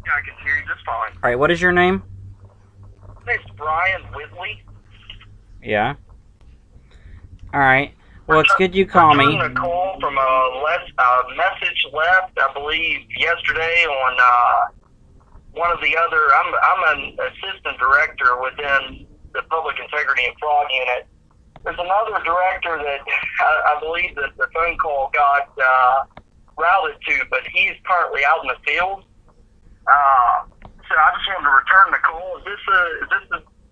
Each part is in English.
Yeah, I can hear you just fine. All right, what is your name? My name's Brian Whitley. Yeah. All right. Well, it's good you call me. Returning a call from a message left, I believe, yesterday on one of the other. I'm an assistant director within the Public Integrity and Fraud Unit. There's another director that I believe that the phone call got routed to, but he's currently out in the field. So I just wanted to return the call. Is this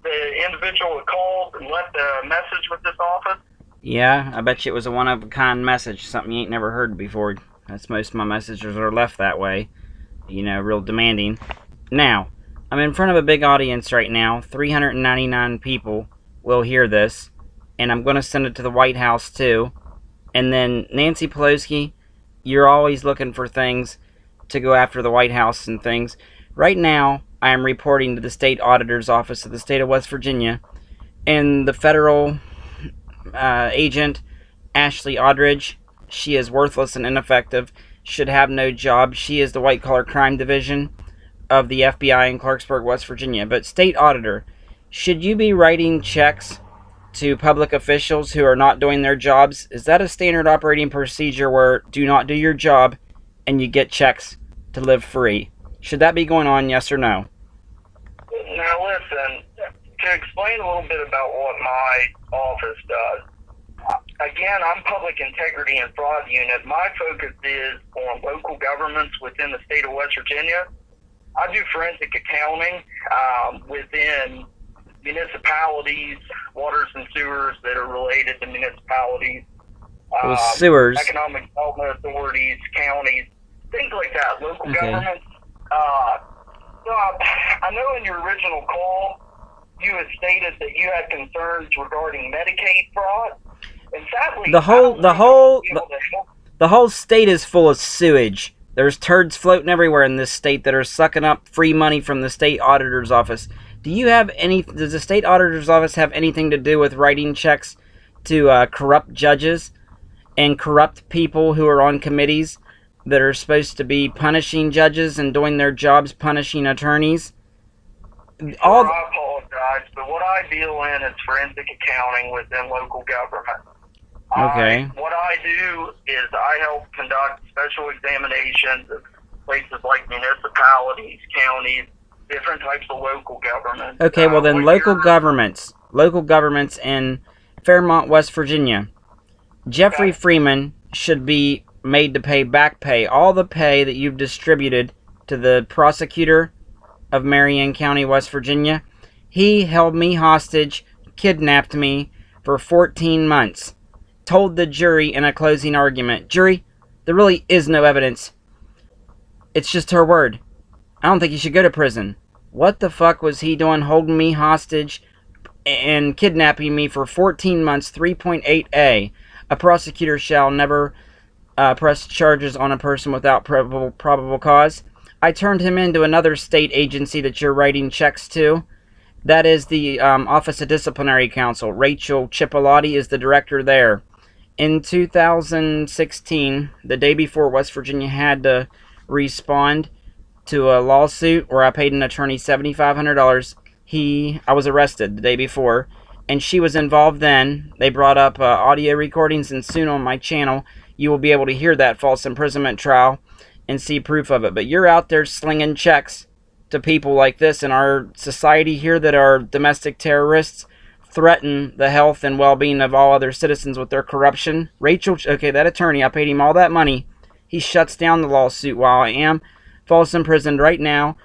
the individual that called and left a message with this office? Yeah, I bet you it was a one-of-a-kind message, something you ain't never heard before. That's most of my messages are left that way. You know, real demanding. Now, I'm in front of a big audience right now. 399 people will hear this. And I'm going to send it to the White House, too. And then, Nancy Pelosi, you're always looking for things to go after the White House and things. Right now, I am reporting to the State Auditor's Office of the state of West Virginia. And the federal agent, Ashley Aldridge, she is worthless and ineffective, should have no job. She is the white-collar crime division of the FBI in Clarksburg, West Virginia. But State Auditor, should you be writing checks to public officials who are not doing their jobs? Is that a standard operating procedure where do not do your job and you get checks to live free? Should that be going on, yes or no? Now listen, to explain a little bit about what my office does. Again, I'm Public Integrity and Fraud Unit. My focus is on local governments within the state of West Virginia. I do forensic accounting within municipalities, waters and sewers that are related to municipalities, sewers, economic development authorities, counties, things like that, local governments. So I know in your original call, you had stated that you had concerns regarding Medicaid fraud, and sadly, the whole state is full of sewage. There's turds floating everywhere in this state that are sucking up free money from the state auditor's office. Does the state auditor's office have anything to do with writing checks to corrupt judges and corrupt people who are on committees that are supposed to be punishing judges and doing their jobs, punishing attorneys? I apologize, but what I deal in is forensic accounting within local government. Okay. What I do is I help conduct special examinations of places like municipalities, counties, different types of local government. Okay, well then local governments in Fairmont, West Virginia. Jeffrey Freeman should be made to pay back pay, all the pay that you've distributed to the prosecutor of Marion County, West Virginia. He held me hostage, kidnapped me for 14 months. Told the jury in a closing argument, jury, there really is no evidence. It's just her word. I don't think he should go to prison. What the fuck was he doing holding me hostage and kidnapping me for 14 months, 3.8a? A prosecutor shall never press charges on a person without probable cause. I turned him into another state agency that you're writing checks to. That is the Office of Disciplinary Counsel. Rachel Chipolati is the director there. In 2016, the day before West Virginia had to respond to a lawsuit where I paid an attorney $7,500, I was arrested the day before, and she was involved then. They brought up audio recordings, and soon on my channel, you will be able to hear that false imprisonment trial and see proof of it. But you're out there slinging checks to people like this in our society here that are domestic terrorists, threaten the health and well-being of all other citizens with their corruption. Rachel, okay, that attorney, I paid him all that money. He shuts down the lawsuit while I am false imprisoned right now.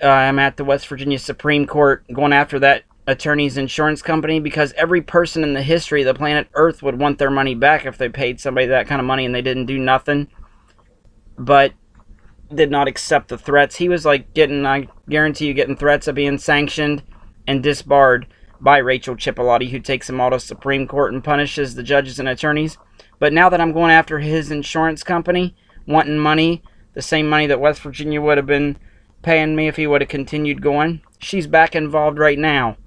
I'm at the West Virginia Supreme Court going after that attorney's insurance company because every person in the history of the planet Earth would want their money back if they paid somebody that kind of money and they didn't do nothing. But did not accept the threats. He was like I guarantee you, getting threats of being sanctioned and disbarred by Rachel Chipolati, who takes them all to Supreme Court and punishes the judges and attorneys. But now that I'm going after his insurance company, wanting money, the same money that West Virginia would have been paying me if he would have continued going, she's back involved right now.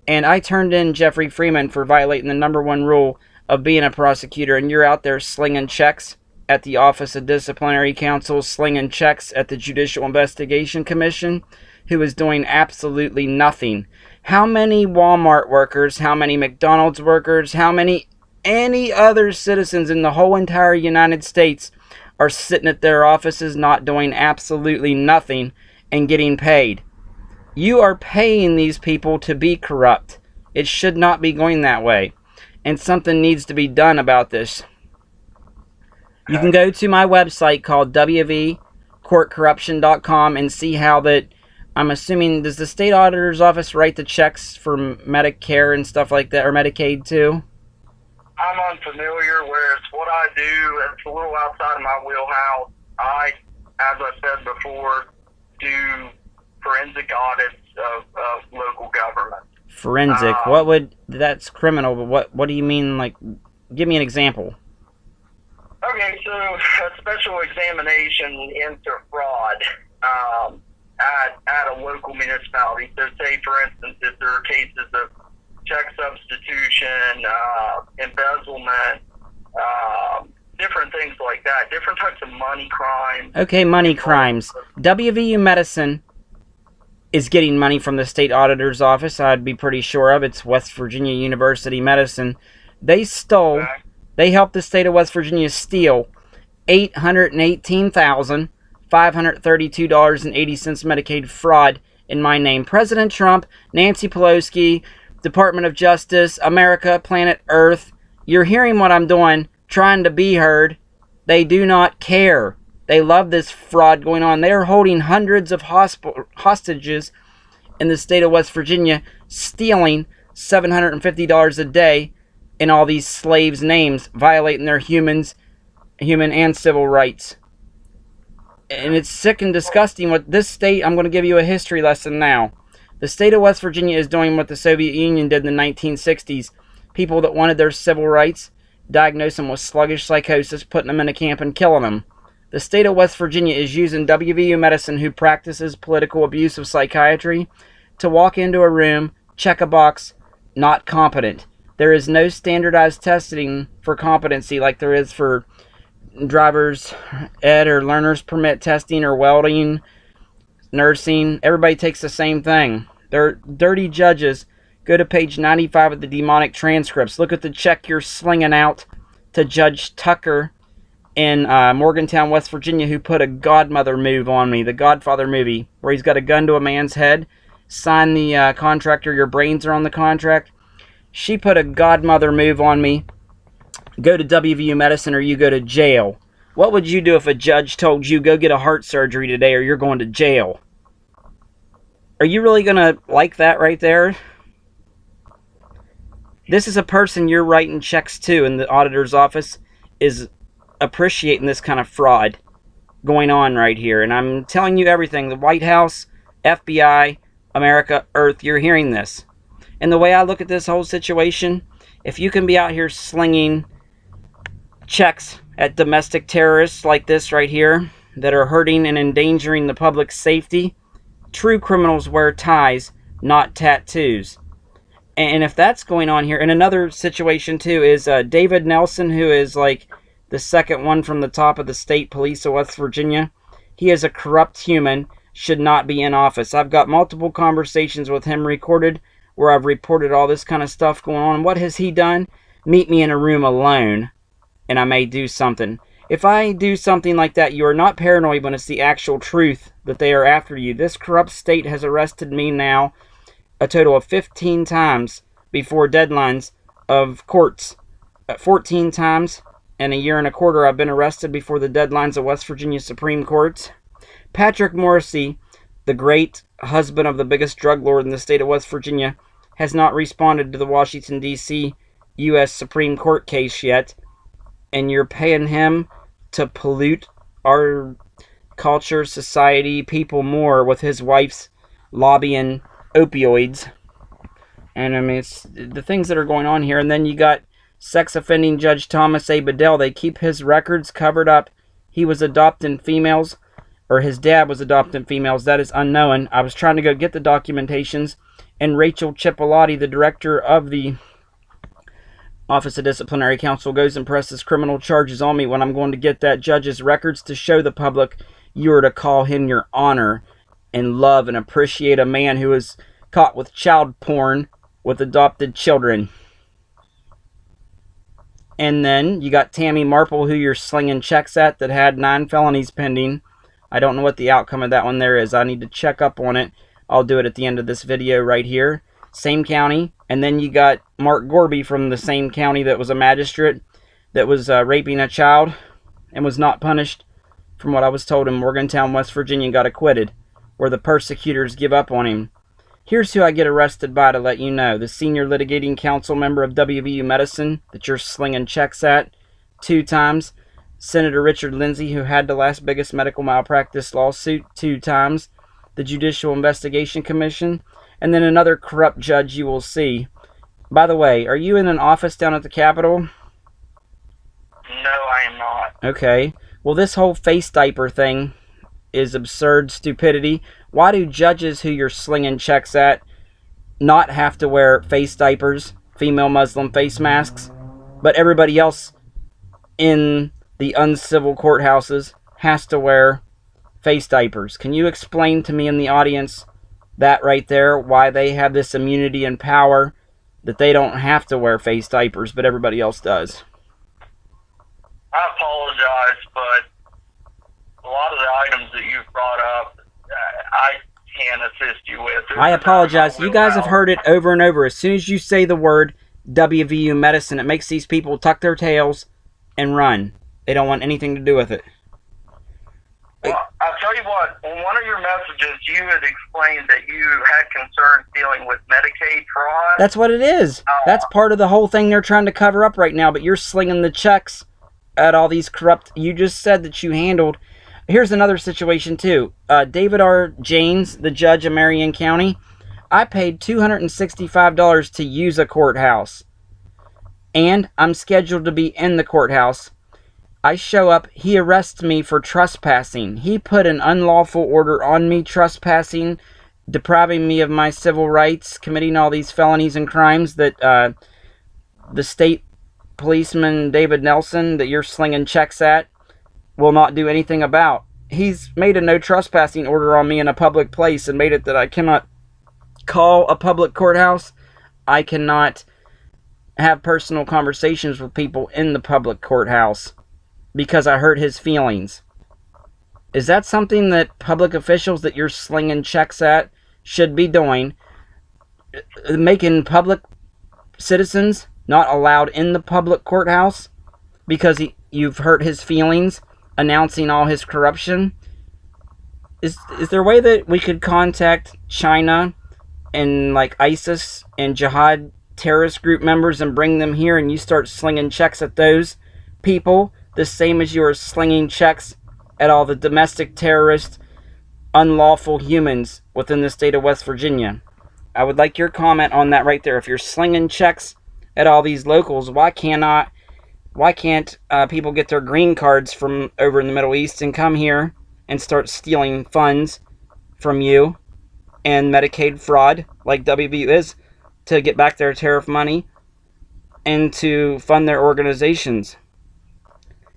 And I turned in Jeffrey Freeman for violating the #1 rule of being a prosecutor, and you're out there slinging checks at the Office of Disciplinary Counsel slinging checks at the Judicial Investigation Commission, who is doing absolutely nothing. How many Walmart workers, how many McDonald's workers, how many any other citizens in the whole entire United States are sitting at their offices not doing absolutely nothing and getting paid? You are paying these people to be corrupt. It should not be going that way. And something needs to be done about this. You can go to my website called wvcourtcorruption.com and see how that, I'm assuming, does the state auditor's office write the checks for Medicare and stuff like that, or Medicaid too? I'm unfamiliar, whereas what I do, it's a little outside of my wheelhouse. I, as I said before, do forensic audits of local government. Forensic? That's criminal, but what do you mean, like, give me an example. Okay, so a special examination into fraud at a local municipality. So say, for instance, if there are cases of check substitution, embezzlement, different things like that, different types of money crimes. Okay, money crimes. WVU Medicine is getting money from the state auditor's office, I'd be pretty sure of. It's West Virginia University Medicine. They stole... Okay. They helped the state of West Virginia steal $818,532.80 Medicaid fraud in my name. President Trump, Nancy Pelosi, Department of Justice, America, Planet Earth, you're hearing what I'm doing, trying to be heard. They do not care. They love this fraud going on. They are holding hundreds of hostages in the state of West Virginia, stealing $750 a day in all these slaves' names, violating their human and civil rights. And it's sick and disgusting what this state... I'm going to give you a history lesson now. The state of West Virginia is doing what the Soviet Union did in the 1960s. People that wanted their civil rights, diagnosed them with sluggish psychosis, putting them in a camp and killing them. The state of West Virginia is using WVU Medicine, who practices political abuse of psychiatry, to walk into a room, check a box, not competent. There is no standardized testing for competency like there is for driver's ed or learner's permit testing or welding, nursing. Everybody takes the same thing. They're dirty judges. Go to page 95 of the demonic transcripts. Look at the check you're slinging out to Judge Tucker in Morgantown, West Virginia, who put a Godmother move on me, the Godfather movie, where he's got a gun to a man's head. Sign the contract or your brains are on the contract. She put a Godmother move on me. Go to WVU Medicine or you go to jail. What would you do if a judge told you, go get a heart surgery today or you're going to jail? Are you really going to like that right there? This is a person you're writing checks to, and the auditor's office is appreciating this kind of fraud going on right here. And I'm telling you everything. The White House, FBI, America, Earth, you're hearing this. And the way I look at this whole situation, if you can be out here slinging checks at domestic terrorists like this right here that are hurting and endangering the public's safety, true criminals wear ties, not tattoos. And if that's going on here, and another situation too is David Nelson, who is like the second one from the top of the state police of West Virginia. He is a corrupt human, should not be in office. I've got multiple conversations with him recorded where I've reported all this kind of stuff going on. What has he done? Meet me in a room alone, and I may do something. If I do something like that, you are not paranoid when it's the actual truth that they are after you. This corrupt state has arrested me now a total of 15 times before deadlines of courts. 14 times in a year and a quarter I've been arrested before the deadlines of West Virginia Supreme Courts. Patrick Morrissey, the great husband of the biggest drug lord in the state of West Virginia, has not responded to the Washington, D.C. U.S. Supreme Court case yet, and you're paying him to pollute our culture, society, people more with his wife's lobbying opioids. And I mean, it's the things that are going on here. And then you got sex offending Judge Thomas A. Bedell. They keep his records covered up. He was adopting females, or his dad was adopting females. That is unknown. I was trying to go get the documentations, and Rachel Cipollati, the director of the Office of Disciplinary Counsel goes and presses criminal charges on me when I'm going to get that judge's records to show the public you are to call him your honor and love and appreciate a man who is caught with child porn with adopted children. And then you got Tammy Marple, who you're slinging checks at, that had 9 felonies pending. I don't know what the outcome of that one there is. I need to check up on it. I'll do it at the end of this video right here. Same county. And then you got Mark Gorby from the same county that was a magistrate that was raping a child and was not punished, from what I was told, in Morgantown, West Virginia, and got acquitted, where the persecutors give up on him. Here's who I get arrested by to let you know. The senior litigating council member of WVU Medicine that you're slinging checks at 2 times. Senator Richard Lindsay, who had the last biggest medical malpractice lawsuit 2 times. The Judicial Investigation Commission. And then another corrupt judge you will see. By the way, are you in an office down at the Capitol? No, I am not. Okay. Well, this whole face diaper thing is absurd stupidity. Why do judges who you're slinging checks at not have to wear face diapers, female Muslim face masks, but everybody else in the uncivil courthouses has to wear face diapers? Can you explain to me in the audience that right there, why they have this immunity and power that they don't have to wear face diapers, but everybody else does? I apologize, but a lot of the items that you've brought up, I can't assist you with. I apologize. You guys have heard it over and over. As soon as you say the word WVU Medicine, it makes these people tuck their tails and run. They don't want anything to do with it. Well, I'll tell you what, on one of your messages, you had explained that you had concerns dealing with Medicaid fraud. That's what it is. That's part of the whole thing they're trying to cover up right now, but you're slinging the checks at all these corrupt... You just said that you handled... Here's another situation, too. David R. Janes, the judge of Marion County, I paid $265 to use a courthouse. And I'm scheduled to be in the courthouse. I show up, he arrests me for trespassing. He put an unlawful order on me, trespassing, depriving me of my civil rights, committing all these felonies and crimes that the state policeman, David Nelson, that you're slinging checks at, will not do anything about. He's made a no trespassing order on me in a public place and made it that I cannot call a public courthouse. I cannot have personal conversations with people in the public courthouse because I hurt his feelings. Is that something that public officials that you're slinging checks at should be doing? Making public citizens not allowed in the public courthouse because you've hurt his feelings, announcing all his corruption? Is there a way that we could contact China and like ISIS and jihad terrorist group members and bring them here, and you start slinging checks at those people the same as you are slinging checks at all the domestic terrorist unlawful humans within the state of West Virginia? I would like your comment on that right there. If you're slinging checks at all these locals, why can't people get their green cards from over in the Middle East and come here and start stealing funds from you and Medicaid fraud like WVU is to get back their tariff money and to fund their organizations?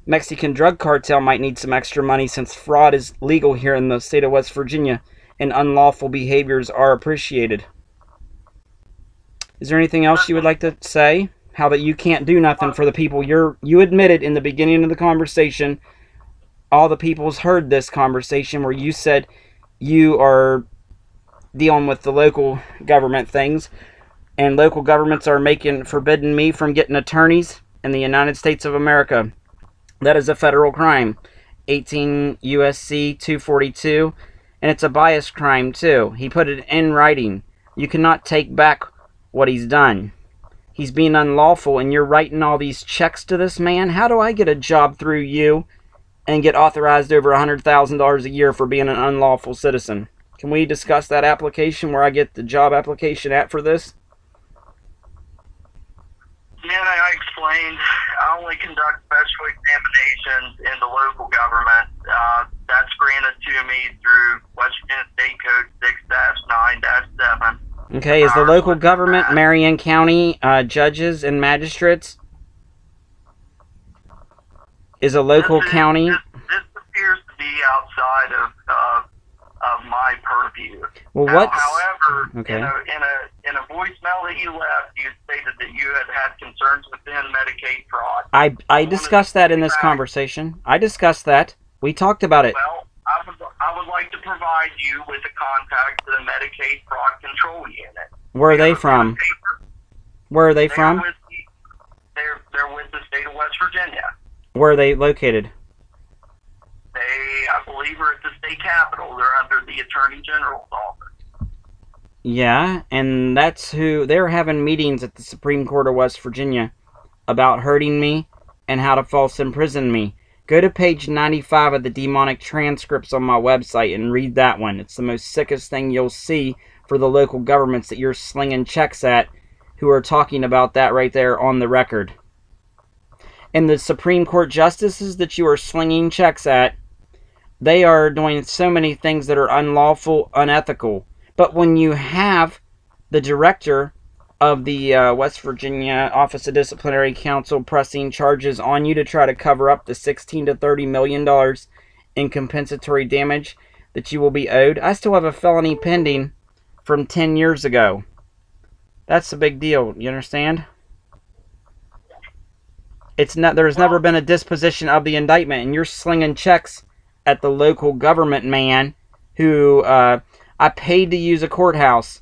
Mexican drug cartel might need some extra money since fraud is legal here in the state of West Virginia and unlawful behaviors are appreciated. Is there anything else you would like to say? How that you can't do nothing for the people you admitted in the beginning of the conversation. All the people's heard this conversation where you said you are dealing with the local government things, and local governments are forbidding me from getting attorneys in the United States of America. That is a federal crime, 18 U.S.C. 242, and it's a bias crime too. He put it in writing. You cannot take back what he's done. He's being unlawful, and you're writing all these checks to this man. How do I get a job through you and get authorized over $100,000 a year for being an unlawful citizen? Can we discuss that application where I get the job application at for this? Yeah, I explained. I only conduct special examinations in the local government. That's granted to me through West Virginia State Code 6-9-7. Okay, is the local government, Marion County judges and magistrates, is a local county. This appears to be outside of my purview. Well, however, okay. in a voicemail that you left, you stated that you had concerns within Medicaid fraud. I discussed that in this conversation. I discussed that. We talked about it. Well, I would like to provide you with a contact to the Medicaid Fraud Control Unit. Where are they from? Where are they from? They're with the state of West Virginia. Where are they located? They, I believe, are at the state capitol. They're under the Attorney General's office. Yeah, and that's who... They're having meetings at the Supreme Court of West Virginia about hurting me and how to false imprison me. Go to page 95 of the demonic transcripts on my website and read that one. It's the most sickest thing you'll see for the local governments that you're slinging checks at, who are talking about that right there on the record. And the Supreme Court justices that you are slinging checks at, they are doing so many things that are unlawful, unethical. But when you have the director of the West Virginia Office of Disciplinary Counsel pressing charges on you to try to cover up the $16 to $30 million in compensatory damage that you will be owed, I still have a felony pending from 10 years ago. That's a big deal, you understand? There's never been a disposition of the indictment, and you're slinging checks at the local government man who I paid to use a courthouse,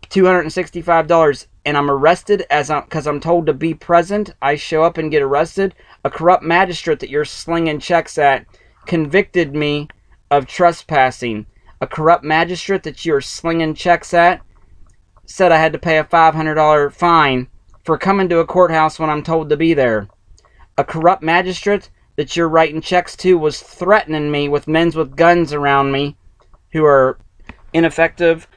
$265, and I'm arrested because I'm told to be present. I show up and get arrested. A corrupt magistrate that you're slinging checks at convicted me of trespassing. A corrupt magistrate that you're slinging checks at said I had to pay a $500 fine for coming to a courthouse when I'm told to be there. A corrupt magistrate that you're writing checks to was threatening me with men with guns around me who are ineffective,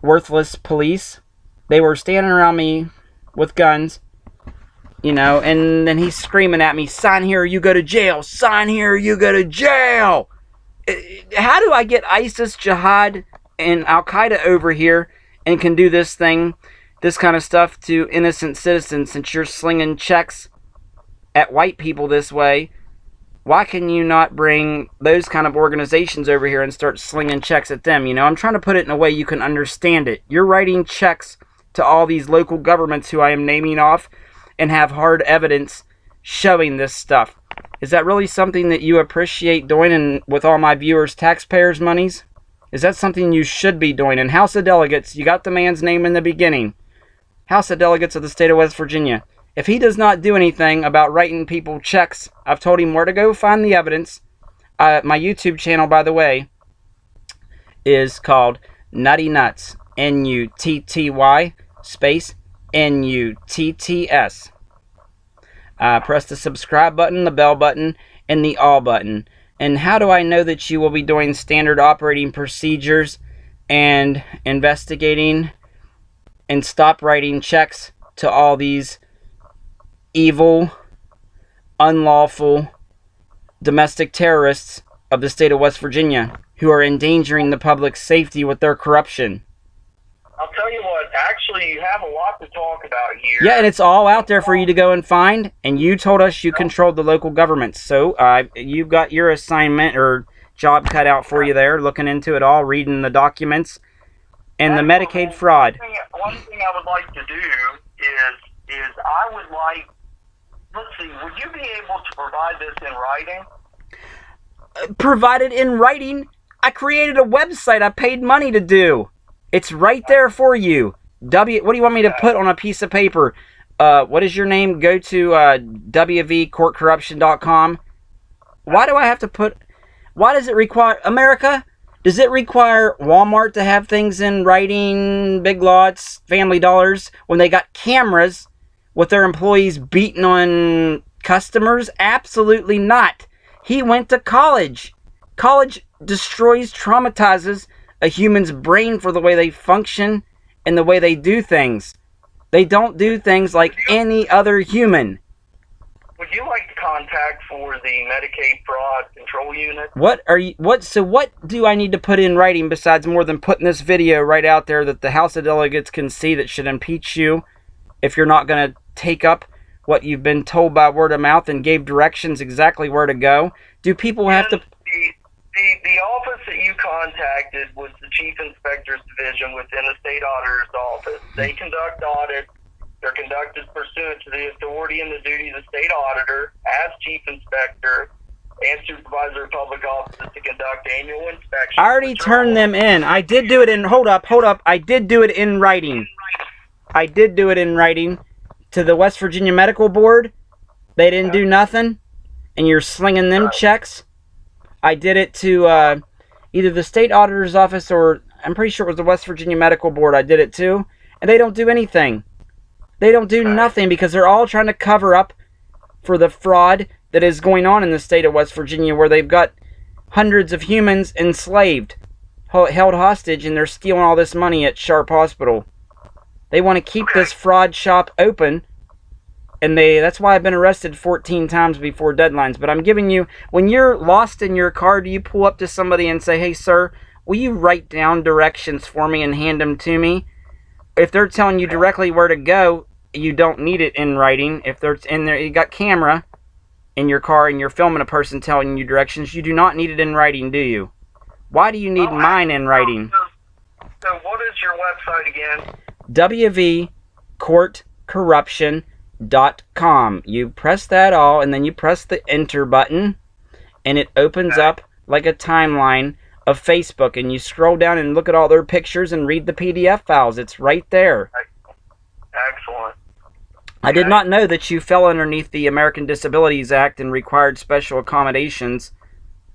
worthless police. They were standing around me with guns, and then he's screaming at me, sign here or you go to jail, sign here or you go to jail. How do I get ISIS, jihad, and Al-Qaeda over here and can do this kind of stuff to innocent citizens since you're slinging checks at white people this way? Why can you not bring those kind of organizations over here and start slinging checks at them? I'm trying to put it in a way you can understand it. You're writing checks to all these local governments who I am naming off and have hard evidence showing this stuff. Is that really something that you appreciate doing and with all my viewers' taxpayers' monies? Is that something you should be doing? In House of Delegates, you got the man's name in the beginning. House of Delegates of the state of West Virginia. If he does not do anything about writing people checks, I've told him where to go find the evidence. My YouTube channel, by the way, is called Nutty Nuts. N-U-T-T-Y space N-U-T-T-S. Press the subscribe button, the bell button, and the all button. And how do I know that you will be doing standard operating procedures and investigating and stop writing checks to all these evil, unlawful, domestic terrorists of the state of West Virginia who are endangering the public's safety with their corruption? I'll tell you what, actually, you have a lot to talk about here. Yeah, and it's all out there for you to go and find, and you told us you controlled the local governments, so you've got your assignment or job cut out for you there, looking into it all, reading the documents, and the Medicaid fraud. One thing I would like to do is I would like, let's see, would you be able to provide this in writing? Provided in writing? I created a website I paid money to do. It's right there for you. What do you want me to put on a piece of paper? What is your name? Go to wvcourtcorruption.com. Why do I have to put... Why does it require... America? Does it require Walmart to have things in writing, Big Lots, Family Dollars, when they got cameras with their employees beating on customers? Absolutely not. He went to college. College destroys, traumatizes a human's brain for the way they function and the way they do things. They don't do things like any other human. Would you like to contact for the Medicaid Fraud Control Unit? So what do I need to put in writing besides more than putting this video right out there that the House of Delegates can see that should impeach you if you're not going to take up what you've been told by word of mouth and gave directions exactly where to go? Do people have to... The office that you contacted was the Chief Inspector's Division within the State Auditor's Office. They conduct audits. They're conducted pursuant to the authority and the duty of the State Auditor as Chief Inspector and Supervisor of Public Offices to conduct annual inspections. I already turned them in. I did do it in... Hold up. I did do it in writing. I did do it in writing to the West Virginia Medical Board. They didn't do nothing. And you're slinging them checks. I did it to either the State Auditor's Office or I'm pretty sure it was the West Virginia Medical Board I did it to. And they don't do anything. They don't do nothing because they're all trying to cover up for the fraud that is going on in the state of West Virginia, where they've got hundreds of humans enslaved, held hostage, and they're stealing all this money at Sharp Hospital. They want to keep this fraud shop open, and that's why I've been arrested 14 times before deadlines. But I'm giving you, when you're lost in your car, do you pull up to somebody and say, hey, sir, will you write down directions for me and hand them to me? If they're telling you directly where to go, you don't need it in writing. If they're in there, you got camera in your car and you're filming a person telling you directions, you do not need it in writing, do you? Why do you need mine in writing? So what is your website again? wvcourtcorruption.com. You press that all, and then you press the enter button, and it opens up like a timeline of Facebook, and you scroll down and look at all their pictures and read the PDF files. It's right there. Excellent. I did not know that you fell underneath the American Disabilities Act and required special accommodations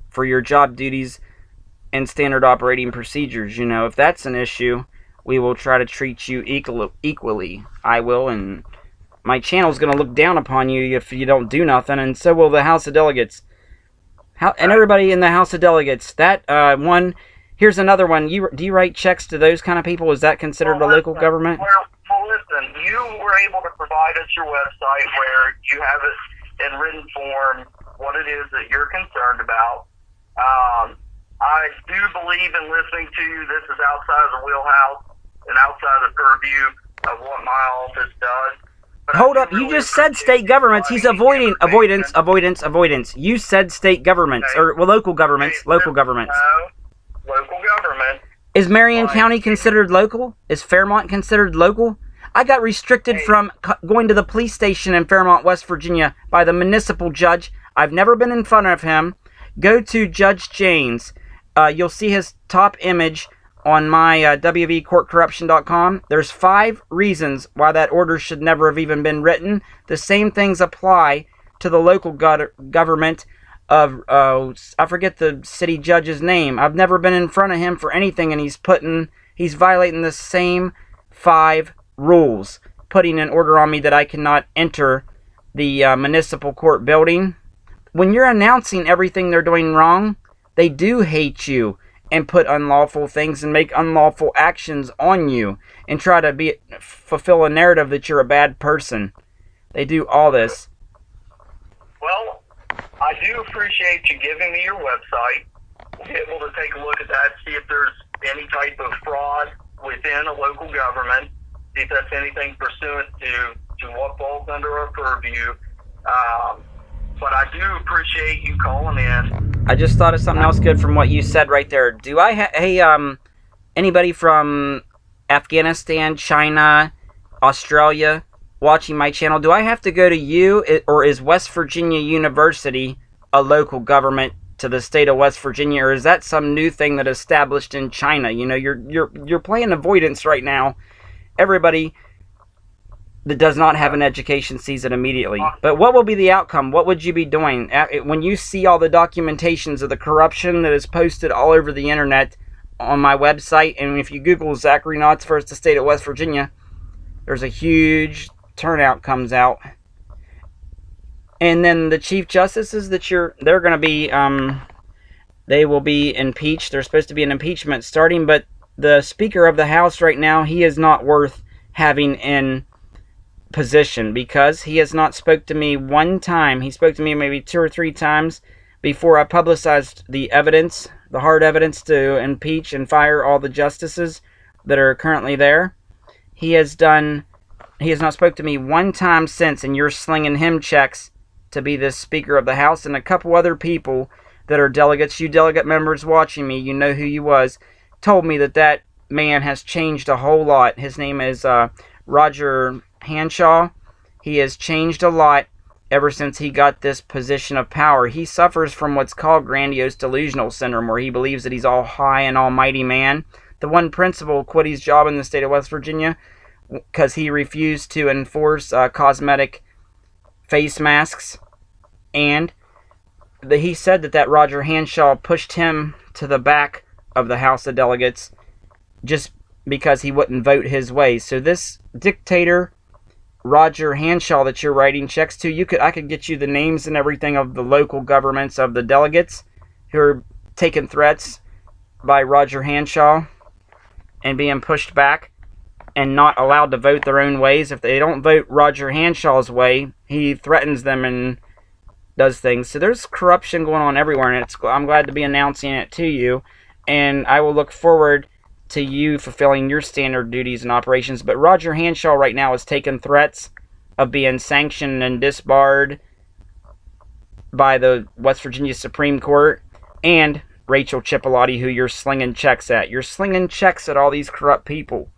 for your job duties and standard operating procedures. You know, if that's an issue, we will try to treat you equally. I will, and my channel's going to look down upon you if you don't do nothing, and so will the House of Delegates. And everybody in the House of Delegates. That one, here's another one. Do you write checks to those kind of people? Is that considered a local government? Well, listen, you were able to provide us your website where you have it in written form, what it is that you're concerned about. I do believe in listening to you. This is outside of the wheelhouse and outside the purview of what my office does. But hold up, you just said state governments. He's avoidance. You said state governments, or well, local governments. No, local government. Is Marion County considered local? Is Fairmont considered local? I got restricted from going to the police station in Fairmont, West Virginia by the municipal judge. I've never been in front of him. Go to Judge James. You'll see his top image on my wvcourtcorruption.com. There's 5 reasons why that order should never have even been written. The same things apply to the local government of, I forget the city judge's name. I've never been in front of him for anything, and he's violating the same 5 rules, putting an order on me that I cannot enter the municipal court building. When you're announcing everything they're doing wrong, they do hate you and put unlawful things and make unlawful actions on you and try to fulfill a narrative that you're a bad person. They do all this. Well, I do appreciate you giving me your website. We'll be able to take a look at that, see if there's any type of fraud within a local government, see if that's anything pursuant to what falls under our purview. But I do appreciate you calling in. I just thought of something else good from what you said right there. Do I anybody from Afghanistan, China, Australia watching my channel, do I have to go to you, or is West Virginia University a local government to the state of West Virginia, or is that some new thing that established in China? You know, you're playing avoidance right now. Everybody that does not have an education sees it immediately. But what will be the outcome? What would you be doing when you see all the documentations of the corruption that is posted all over the internet on my website? And if you Google Zachary Knotts versus the state of West Virginia, there's a huge turnout comes out. And then the chief justices that they're going to be, they will be impeached. There's supposed to be an impeachment starting, but the Speaker of the House right now, he is not worth having in position because he has not spoke to me one time. He spoke to me maybe 2 or 3 times before I publicized the evidence, the hard evidence to impeach and fire all the justices that are currently there. He has done He has not spoke to me one time since, and you're slinging him checks to be the Speaker of the House, and a couple other people that are delegates. You delegate members watching me, you know who you was, told me that that man has changed a whole lot. His name is Roger Hanshaw. He has changed a lot ever since he got this position of power. He suffers from what's called grandiose delusional syndrome, where he believes that he's all high and almighty man. The one principal quit his job in the state of West Virginia because he refused to enforce cosmetic face masks, and he said that Roger Hanshaw pushed him to the back of the House of Delegates just because he wouldn't vote his way. So this dictator, Roger Hanshaw, that you're writing checks to, I could get you the names and everything of the local governments of the delegates who are taking threats by Roger Hanshaw and being pushed back and not allowed to vote their own ways. If they don't vote Roger Hanshaw's way, he threatens them and does things. So there's corruption going on everywhere, and I'm glad to be announcing it to you, and I will look forward to you fulfilling your standard duties and operations. But Roger Hanshaw right now is taking threats of being sanctioned and disbarred by the West Virginia Supreme Court, and Rachel Chipolati, who you're slinging checks at. You're slinging checks at all these corrupt people.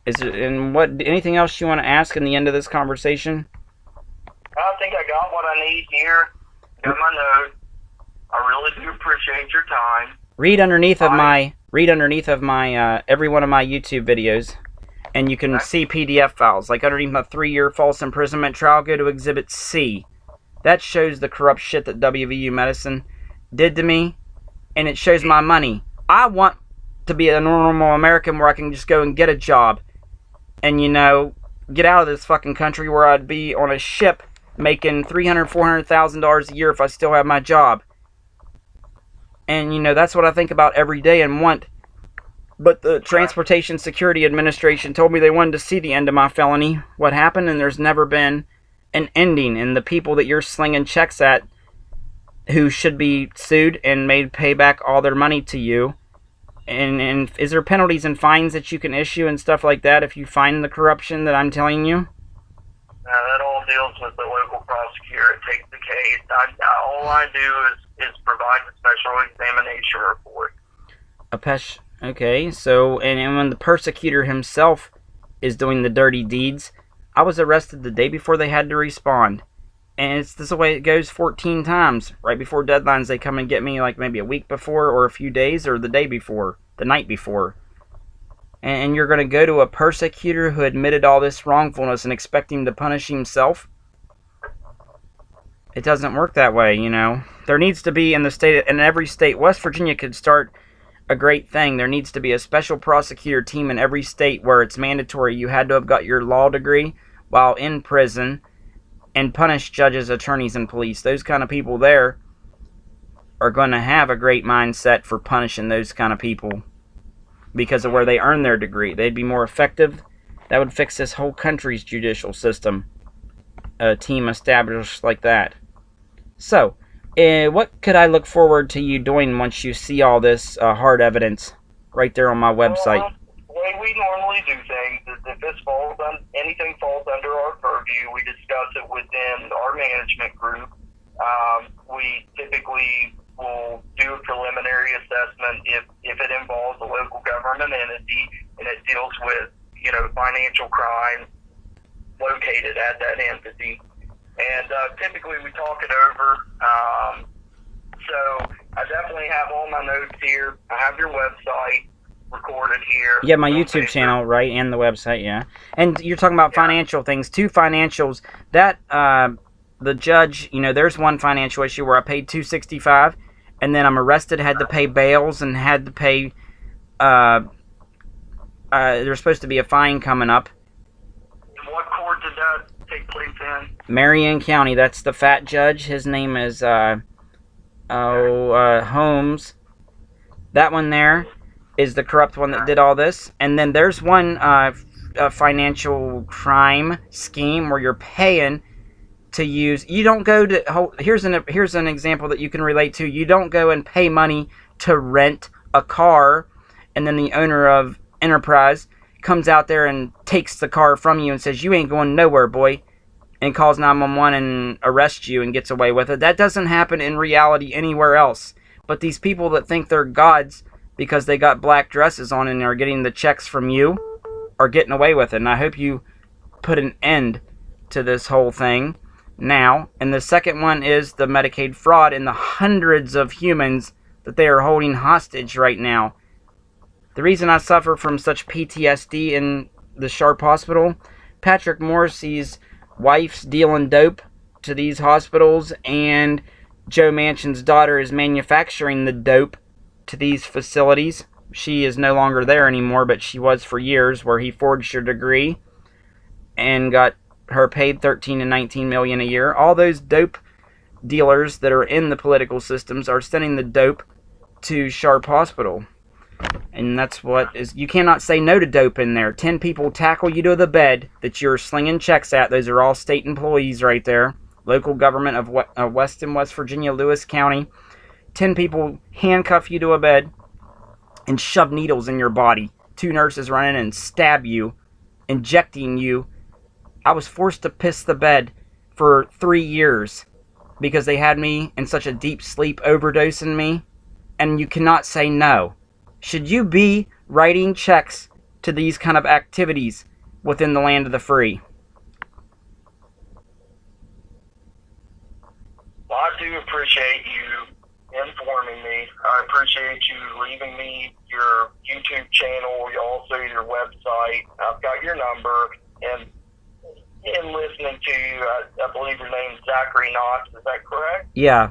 Anything else you want to ask in the end of this conversation? I think I got what I need here. Got my note. I really do appreciate your time. Read underneath of my every one of my YouTube videos, and you can see PDF files. Like underneath my 3-year false imprisonment trial, go to Exhibit C. That shows the corrupt shit that WVU Medicine did to me, and it shows my money. I want to be a normal American where I can just go and get a job and, get out of this fucking country where I'd be on a ship making $300,000, $400,000 a year if I still have my job. And, that's what I think about every day and want. But the Transportation Security Administration told me they wanted to see the end of my felony. What happened? And there's never been an ending. And the people that you're slinging checks at, who should be sued and made pay back all their money to you. And is there penalties and fines that you can issue and stuff like that if you find the corruption that I'm telling you? That all deals with the local prosecutor. It takes the case. All I do is provide the special examination report. Okay, so, and when the persecutor himself is doing the dirty deeds, I was arrested the day before they had to respond. And this is the way it goes 14 times. Right before deadlines, they come and get me like maybe a week before or a few days or the day before, the night before. And you're going to go to a persecutor who admitted all this wrongfulness and expect him to punish himself? It doesn't work that way, There needs to be in every state, West Virginia could start a great thing. There needs to be a special prosecutor team in every state where it's mandatory you had to have got your law degree while in prison, and punish judges, attorneys, and police. Those kind of people there are going to have a great mindset for punishing those kind of people because of where they earn their degree. They'd be more effective. That would fix this whole country's judicial system. A team established like that. So, what could I look forward to you doing once you see all this hard evidence right there on my website? The way we normally do things is if anything falls under our purview, we discuss it within our management group. We typically will do a preliminary assessment if it involves a local government entity and it deals with, financial crime located at that entity. And typically we talk it over. So I definitely have all my notes here. I have your website recorded here. Yeah, my YouTube channel, right, and the website, yeah. And you're talking about financial things, 2 financials. That, the judge, there's one financial issue where I paid $265, and then I'm arrested, had to pay bails, and had to pay, there's supposed to be a fine coming up. And what court did that take place in? Marion County, that's the fat judge. His name is, Holmes. That one there is the corrupt one that did all this. And then there's one financial crime scheme where you're paying to use. You don't go to. Here's an example that you can relate to. You don't go and pay money to rent a car, and then the owner of Enterprise comes out there and takes the car from you and says, you ain't going nowhere, boy, and calls 911 and arrests you and gets away with it. That doesn't happen in reality anywhere else. But these people that think they're gods because they got black dresses on and are getting the checks from you are getting away with it. And I hope you put an end to this whole thing now. And the second one is the Medicaid fraud and the hundreds of humans that they are holding hostage right now. The reason I suffer from such PTSD in the Sharp Hospital, Patrick Morrissey's wife's dealing dope to these hospitals, and Joe Manchin's daughter is manufacturing the dope to these facilities. She is no longer there anymore, but she was for years, where he forged her degree and got her paid $13 to $19 million a year. All those dope dealers that are in the political systems are sending the dope to Sharp Hospital. And that's what is, you cannot say no to dope in there. 10 people tackle you to the bed that you're slinging checks at. Those are all state employees right there. Local government of Weston, West Virginia, Lewis County. 10 people handcuff you to a bed and shove needles in your body. 2 nurses run in and stab you, injecting you. I was forced to piss the bed for 3 years because they had me in such a deep sleep, overdosing me. And you cannot say no. Should you be writing checks to these kind of activities within the land of the free? Well, I do appreciate you informing me. I appreciate you leaving me your YouTube channel, also your website. I've got your number, and in listening to you, I believe your name's Zachary Knox. Is that correct? Yeah.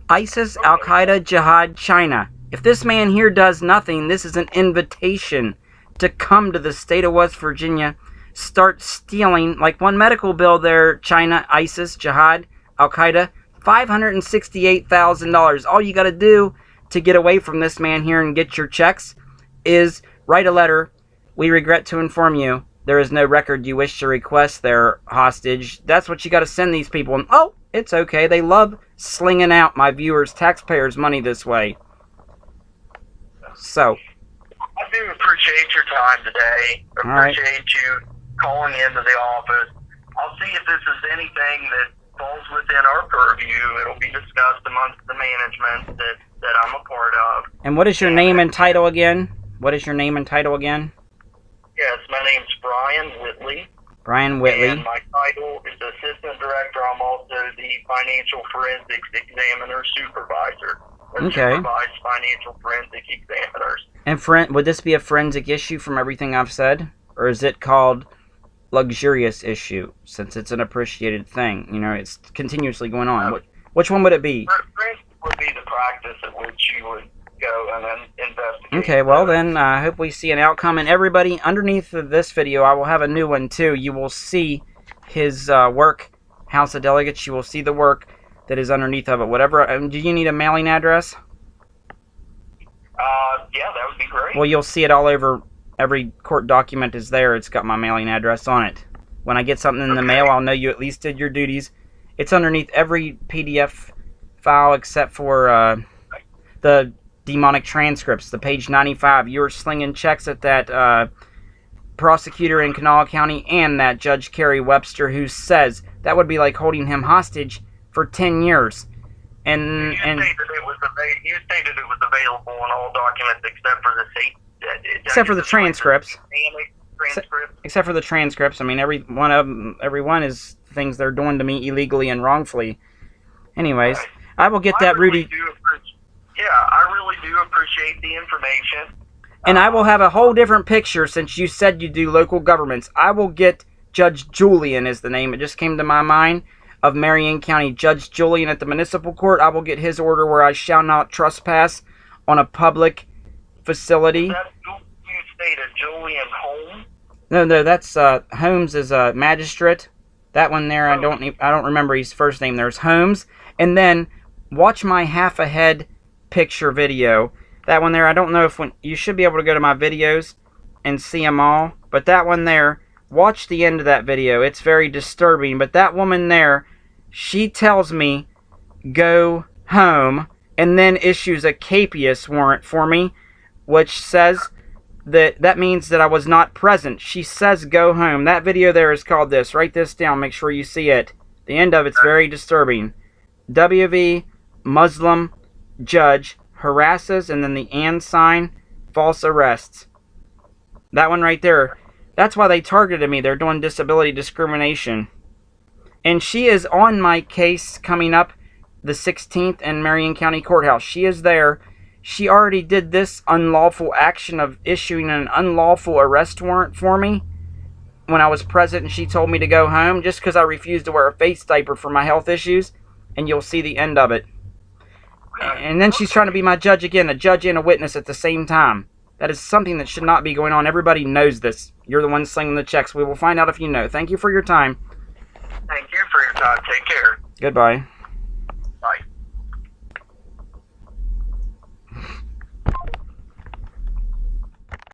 ISIS, Okay. Al-Qaeda, Jihad, China. If this man here does nothing, this is an invitation to come to the state of West Virginia, start stealing, like one medical bill there, China, ISIS, Jihad, Al-Qaeda, $568,000. All you got to do to get away from this man here and get your checks is write a letter. We regret to inform you there is no record you wish to request their hostage. That's what you got to send these people. And oh, it's okay. They love slinging out my viewers' taxpayers' money this way. So, I do appreciate your time today. Appreciate you calling into the office. I'll see if this is anything that falls within our purview. It'll be discussed amongst the management that I'm a part of. And what is your name and title again? What is your name and title again? Yes, my name's Brian Whitley. Brian Whitley. And my title is Assistant Director. I'm also the Financial Forensics Examiner Supervisor. Okay. Supervise financial forensic examiners. And would this be a forensic issue from everything I've said? Or is it called luxurious issue, since it's an appreciated thing? You know, it's continuously going on. Which one would it be? Forensic would be the practice at which you would go and then investigate. Okay, well then, I hope we see an outcome. And everybody, underneath this video, I will have a new one too. You will see his work, House of Delegates. You will see the work that is underneath of it. Whatever. Do you need a mailing address? Yeah, that would be great. Well, you'll see it all over. Every court document is there. It's got my mailing address on it. When I get something in the mail, I'll know you at least did your duties. It's underneath every PDF file except for the demonic transcripts. The page 95. You were slinging checks at that prosecutor in Kanawha County and that Judge Kerry Webster, who says that would be like holding him hostage for 10 years. And you stated it was available in all documents except for the state. Except for the transcripts. Transcripts. Except for the transcripts. I mean, every one is things they're doing to me illegally and wrongfully. Anyways, right. I will get that, Rudy. I really do appreciate the information. And I will have a whole different picture, since you said you do local governments. I will get Judge Julian is the name. It just came to my mind. Of Marion County, Judge Julian at the municipal court. I will get his order where I shall not trespass on a public facility. You stated Julian Holmes? No, that's Holmes is a magistrate. That one there, I don't remember his first name. There's Holmes, and then watch my half a head picture video. That one there, I don't know if you should be able to go to my videos and see them all, but that one there, watch the end of that video. It's very disturbing. But that woman there, she tells me, go home, and then issues a capias warrant for me, which says that means that I was not present. She says go home. That video there is called this. Write this down. Make sure you see it. The end of it's very disturbing. WV Muslim judge harasses, and then the and sign, false arrests. That one right there. That's why they targeted me. They're doing disability discrimination. And she is on my case coming up the 16th in Marion County Courthouse. She is there. She already did this unlawful action of issuing an unlawful arrest warrant for me when I was present, and she told me to go home just because I refused to wear a face diaper for my health issues, and you'll see the end of it. And then she's trying to be my judge again, a judge and a witness at the same time. That is something that should not be going on. Everybody knows this. You're the one slinging the checks. We will find out if you know. Thank you for your time. Thank you for your time. Take care. Goodbye.